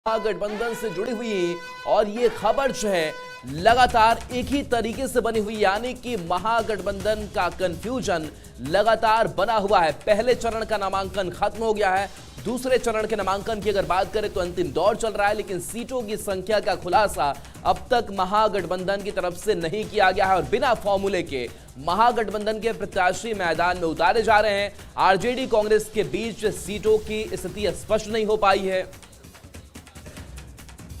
महागठबंधन से जुड़ी हुई और ये खबर जो है लगातार एक ही तरीके से बनी हुई, यानी कि महागठबंधन का कंफ्यूजन लगातार बना हुआ है। पहले चरण का नामांकन खत्म हो गया है, दूसरे चरण के नामांकन की अगर बात करें तो अंतिम दौर चल रहा है, लेकिन सीटों की संख्या का खुलासा अब तक महागठबंधन की तरफ से नहीं किया गया है और बिना फॉर्मूले के महागठबंधन के प्रत्याशी मैदान में उतारे जा रहे हैं। आरजेडी कांग्रेस के बीच सीटों की स्थिति स्पष्ट नहीं हो पाई है।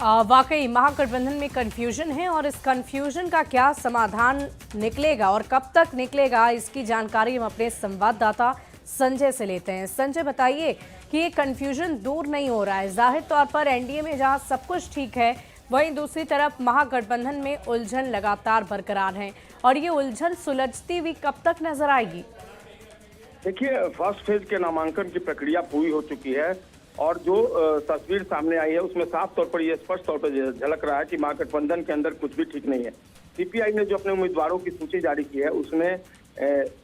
वाकई महागठबंधन में कंफ्यूजन है और इस कंफ्यूजन का क्या समाधान निकलेगा और कब तक निकलेगा, इसकी जानकारी हम अपने संवाददाता संजय से लेते हैं। संजय, बताइए कि ये कंफ्यूजन दूर नहीं हो रहा है। जाहिर तौर पर एनडीए में जहां सब कुछ ठीक है, वहीं दूसरी तरफ महागठबंधन में उलझन लगातार बरकरार है और ये उलझन सुलझती हुई कब तक नजर आएगी? देखिए, फर्स्ट फेज के नामांकन की प्रक्रिया पूरी हो चुकी है और जो तस्वीर सामने आई है उसमें साफ तौर पर यह स्पष्ट तौर पर झलक रहा है कि महागठबंधन के अंदर कुछ भी ठीक नहीं है। सीपीआई ने जो अपने उम्मीदवारों की सूची जारी की है उसमें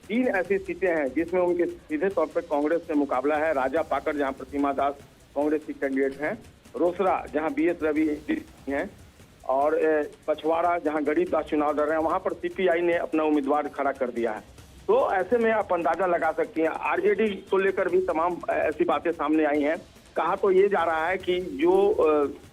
3 ऐसी सीटें हैं जिसमें उनके सीधे तौर पर कांग्रेस से मुकाबला है। राजा पाकर, जहां प्रतिमा दास कांग्रेस की कैंडिडेट हैं, रोसड़ा जहां बीएस रवि हैं, और पछवाड़ा जहां गरीब दास चुनाव लड़ रहे हैं, वहां पर सीपीआई ने अपना उम्मीदवार खड़ा कर दिया है। तो ऐसे में आप अंदाजा लगा सकती हैं। आरजेडी को लेकर भी तमाम ऐसी बातें सामने आई हैं। कहा तो ये जा रहा है कि जो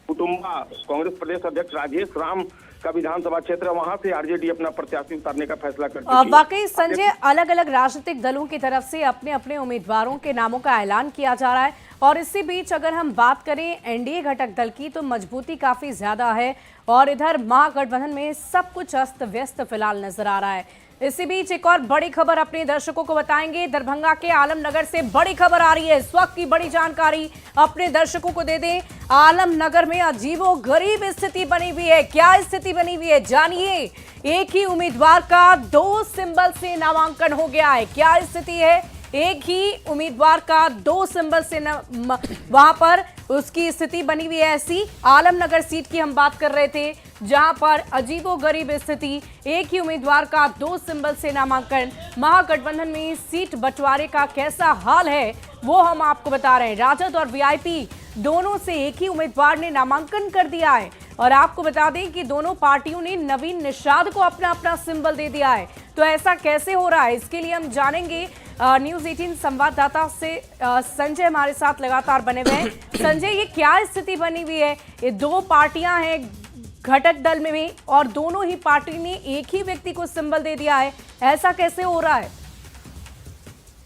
कुटुंबा कांग्रेस प्रदेश अध्यक्ष राजेश राम का विधानसभा क्षेत्र है, वहां से आरजेडी अपना प्रत्याशी उतारने का फैसला कर चुकी है। वाकई संजय, अलग अलग राजनीतिक दलों की तरफ से अपने अपने उम्मीदवारों के नामों का ऐलान किया जा रहा है और इसी बीच अगर हम बात करें एनडीए घटक दल की तो मजबूती काफी ज्यादा है और इधर महागठबंधन में सब कुछ अस्त व्यस्त फिलहाल नजर आ रहा है। इसी बीच एक और बड़ी खबर अपने दर्शकों को बताएंगे। दरभंगा के आलमनगर से बड़ी खबर आ रही है, इस वक्त की बड़ी जानकारी अपने दर्शकों को दे दें। आलमनगर में अजीबोगरीब स्थिति बनी हुई है। क्या स्थिति बनी हुई है, जानिए। एक ही उम्मीदवार का 2 सिंबल से नामांकन हो गया है। क्या स्थिति है? एक ही उम्मीदवार का 2 सिंबल से वहां पर उसकी स्थिति बनी हुई है। ऐसी आलमनगर सीट की हम बात कर रहे थे, जहां पर अजीबोगरीब स्थिति, एक ही उम्मीदवार का 2 सिंबल से नामांकन। महागठबंधन में सीट बंटवारे का कैसा हाल है वो हम आपको बता रहे हैं। राजद और वीआईपी दोनों से एक ही उम्मीदवार ने नामांकन कर दिया है और आपको बता दें कि दोनों पार्टियों ने नवीन निषाद को अपना अपना सिंबल दे दिया है। तो ऐसा कैसे हो रहा है, इसके लिए हम जानेंगे न्यूज़ 18 संवाददाता से। संजय हमारे साथ लगातार बने हुए हैं। संजय, ये क्या स्थिति बनी हुई है? ये 2 पार्टियां हैं घटक दल में भी और दोनों ही पार्टी ने एक ही व्यक्ति को सिंबल दे दिया है, ऐसा कैसे हो रहा है?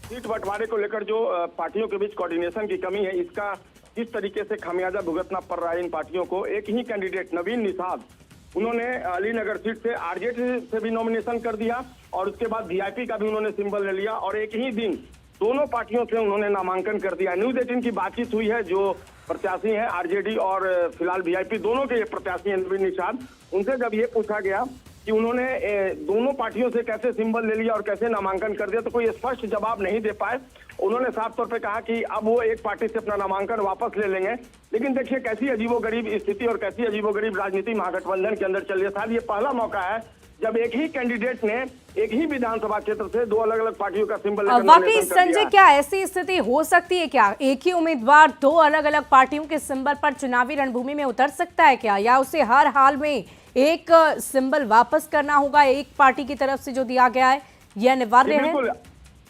सीट बंटवारे को लेकर जो पार्टियों के बीच कोऑर्डिनेशन की कमी है, इसका किस तरीके से खामियाजा भुगतना पड़ रहा है इन पार्टियों को। एक ही कैंडिडेट नवीन निषाद, उन्होंने अलीनगर सीट से आरजेडी से भी नॉमिनेशन कर दिया और उसके बाद वीआईपी का भी उन्होंने सिंबल ले लिया और एक ही दिन दोनों पार्टियों से उन्होंने नामांकन कर दिया। न्यूज़ 18 की बातचीत हुई है, जो प्रत्याशी हैं आरजेडी और फिलहाल वीआईपी दोनों के ये प्रत्याशी हैं नवीन निषाद, उनसे जब ये पूछा गया कि उन्होंने दोनों पार्टियों से कैसे सिंबल ले लिया और कैसे नामांकन कर दिया, तो कोई स्पष्ट जवाब नहीं दे पाए। उन्होंने साफ तौर पे कहा कि अब वो एक पार्टी से अपना नामांकन वापस ले लेंगे। लेकिन देखिए कैसी अजीबोगरीब स्थिति और कैसी अजीबोगरीब राजनीति महागठबंधन के अंदर चल रही है। शायद ये पहला मौका है जब एक ही कैंडिडेट ने एक ही विधानसभा क्षेत्र से 2 अलग अलग पार्टियों का सिंबल लेकर वाकई संजय, क्या ऐसी स्थिति हो सकती है? क्या एक ही उम्मीदवार 2 अलग अलग पार्टियों के सिंबल पर चुनावी रणभूमि में उतर सकता है क्या, या उसे हर हाल में एक सिंबल वापस करना होगा एक पार्टी की तरफ से जो दिया गया है, यह अनिवार्य है?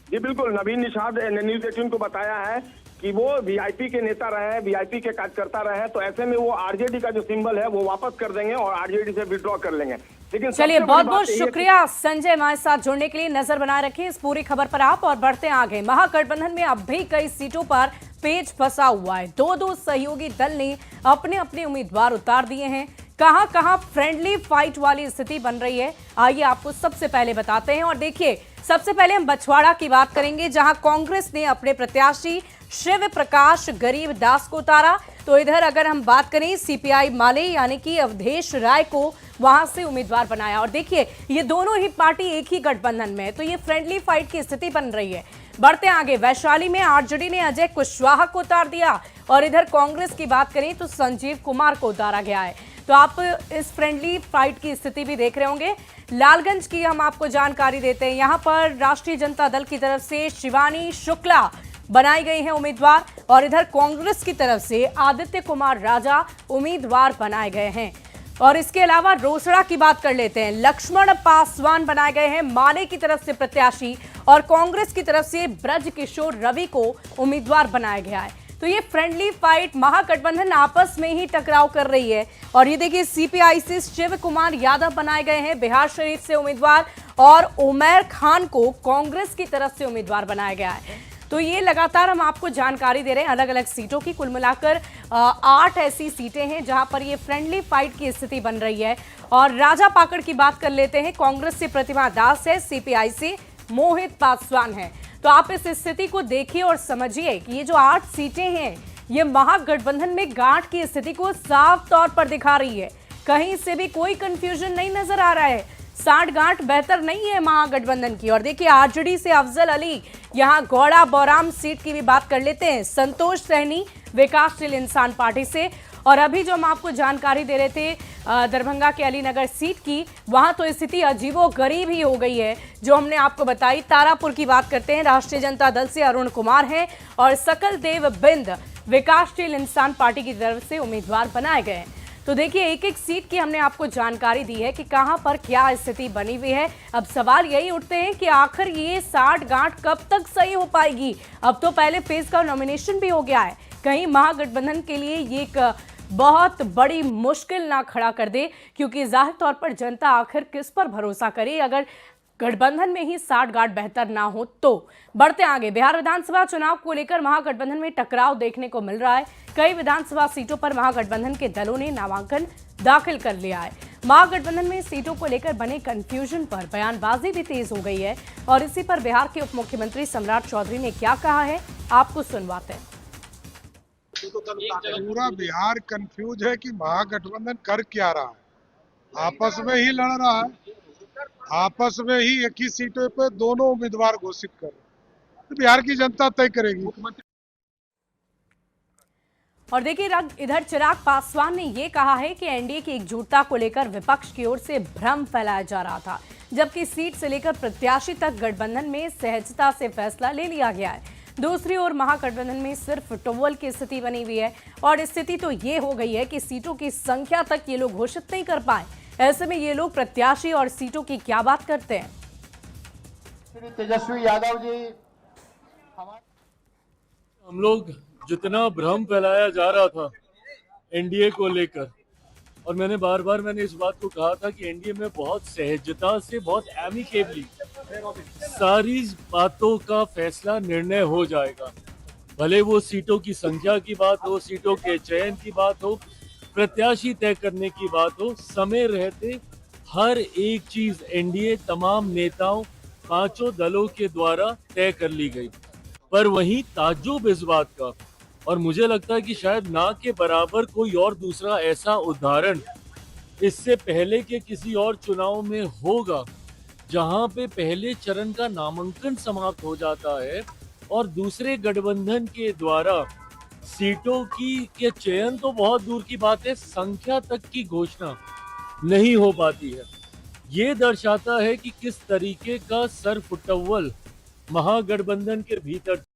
जी बिल्कुल। नवीन निषाद ने न्यूज़ 18 को बताया है कि वो वीआईपी के नेता रहे हैं, वीआईपी के कार्यकर्ता रहे हैं, तो ऐसे में वो आरजेडी का जो सिंबल है वो वापस कर देंगे और आरजेडी से विड्रॉ कर लेंगे। लेकिन चलिए, बहुत बहुत शुक्रिया संजय हमारे साथ जुड़ने के लिए। नजर बनाए रखें इस पूरी खबर पर आप और बढ़ते आगे। महागठबंधन में अब भी कई सीटों पर पेच फंसा हुआ है। 2 सहयोगी दल ने अपने अपने उम्मीदवार उतार दिए हैं। कहां कहां फ्रेंडली फाइट वाली स्थिति बन रही है, आइए आपको सबसे पहले बताते हैं। और देखिए, सबसे पहले हम बछवाड़ा की बात करेंगे, जहां कांग्रेस ने अपने प्रत्याशी शिव प्रकाश गरीब दास को उतारा। तो इधर अगर हम बात करें, सीपीआई माले यानी कि अवधेश राय को वहां से उम्मीदवार बनाया। और देखिए, ये दोनों ही पार्टी एक ही गठबंधन में है, तो ये फ्रेंडली फाइट की स्थिति बन रही है। बढ़ते आगे, वैशाली में आरजेडी ने अजय कुशवाहा को उतार दिया और इधर कांग्रेस की बात करें तो संजीव कुमार को उतारा गया है। तो आप इस फ्रेंडली फाइट की स्थिति भी देख रहे होंगे। लालगंज की हम आपको जानकारी देते हैं। यहां पर राष्ट्रीय जनता दल की तरफ से शिवानी शुक्ला बनाई गई हैं उम्मीदवार और इधर कांग्रेस की तरफ से आदित्य कुमार राजा उम्मीदवार बनाए गए हैं। और इसके अलावा रोसड़ा की बात कर लेते हैं। लक्ष्मण पासवान बनाए गए हैं माले की तरफ से प्रत्याशी और कांग्रेस की तरफ से ब्रज किशोर रवि को उम्मीदवार बनाया गया है। तो ये फ्रेंडली फाइट, महागठबंधन आपस में ही टकराव कर रही है। और ये देखिए, सीपीआई से शिव कुमार यादव बनाए गए हैं बिहार शरीफ से उम्मीदवार और उमैर खान को कांग्रेस की तरफ से उम्मीदवार बनाया गया है। तो ये लगातार हम आपको जानकारी दे रहे हैं अलग अलग सीटों की। कुल मिलाकर 8 ऐसी सीटें हैं जहां पर ये फ्रेंडली फाइट की स्थिति बन रही है। और राजा पाकड़ की बात कर लेते हैं। कांग्रेस से प्रतिमा दास है, सीपीआई से मोहित पासवान है। तो आप इस स्थिति को देखिए और समझिए कि ये जो 8 सीटें हैं ये महागठबंधन में गांठ की स्थिति को साफ तौर पर दिखा रही है। कहीं से भी कोई कंफ्यूजन नहीं नजर आ रहा है। 60 गांठ बेहतर नहीं है महागठबंधन की। और देखिए, आरजेडी से अफजल अली, यहाँ गौड़ा बौराम सीट की भी बात कर लेते हैं, संतोष सहनी विकासशील इंसान पार्टी से। और अभी जो हम आपको जानकारी दे रहे थे दरभंगा के अलीनगर सीट की, वहां तो स्थिति अजीबोगरीब ही हो गई है जो हमने आपको बताई। तारापुर की बात करते हैं, राष्ट्रीय जनता दल से अरुण कुमार हैं और सकल देव बिंद विकासशील इंसान पार्टी की तरफ से उम्मीदवार बनाए गए हैं। तो देखिए, एक एक सीट की हमने आपको जानकारी दी है कि कहां पर क्या स्थिति बनी हुई है। अब सवाल यही उठते हैं कि आखिर ये 60 गांठ कब तक सही हो पाएगी। अब तो पहले फेज का नॉमिनेशन भी हो गया है। कहीं महागठबंधन के लिए ये एक बहुत बड़ी मुश्किल ना खड़ा कर दे, क्योंकि जाहिर तौर पर जनता आखिर किस पर भरोसा करे अगर गठबंधन में ही 60 गांठ बेहतर ना हो तो। बढ़ते आगे, बिहार विधानसभा चुनाव को लेकर महागठबंधन में टकराव देखने को मिल रहा है। कई विधानसभा सीटों पर महागठबंधन के दलों ने नामांकन दाखिल कर लिया है। महागठबंधन में सीटों को लेकर बने कंफ्यूजन पर बयानबाजी भी तेज हो गई है। और इसी पर बिहार के उप मुख्यमंत्री सम्राट चौधरी ने क्या कहा है, आपको सुनवाते हैं। पूरा बिहार कंफ्यूज है कि महागठबंधन कर क्या रहा है। आपस में ही लड़ रहा है, आपस में ही एक ही सीटों पे दोनों उम्मीदवार घोषित कर रहे हैं। तो बिहार की जनता तय करेगी। और देखिए, इधर चिराग पासवान ने यह कहा है कि एनडीए की एकजुटता को लेकर विपक्ष की ओर से भ्रम फैलाया जा रहा था, जबकि सीट से लेकर प्रत्याशी तक गठबंधन में सहजता से फैसला ले लिया गया है। दूसरी ओर महागठबंधन में सिर्फ टोवल की स्थिति बनी हुई है और स्थिति तो ये हो गई है कि सीटों की संख्या तक ये लोग घोषित नहीं कर पाए। ऐसे में ये लोग प्रत्याशी और सीटों की क्या बात करते हैं। तेजस्वी यादव जी, हम लोग जितना भ्रम फैलाया जा रहा था एनडीए को लेकर, और मैंने इस बात को कहा था कि एनडीए में बहुत सहजता से, बहुत एमिकेबली सारी बातों का फैसला, निर्णय हो जाएगा। भले वो सीटों की संख्या की बात हो, सीटों के चयन की बात हो, प्रत्याशी तय करने की बात हो, समय रहते हर एक चीज एनडीए तमाम नेताओं, 5 दलों के द्वारा तय कर ली गई। पर वहीं ताज्जुब इस बात का, और मुझे लगता है कि शायद ना के बराबर कोई और दूसरा ऐसा उदाहरण इससे पहले के किसी और चुनाव में होगा, जहां पे पहले चरण का नामांकन समाप्त हो जाता है और दूसरे गठबंधन के द्वारा सीटों की के चयन तो बहुत दूर की बात है, संख्या तक की घोषणा नहीं हो पाती है। ये दर्शाता है कि किस तरीके का सरफुटव्वल महागठबंधन के भीतर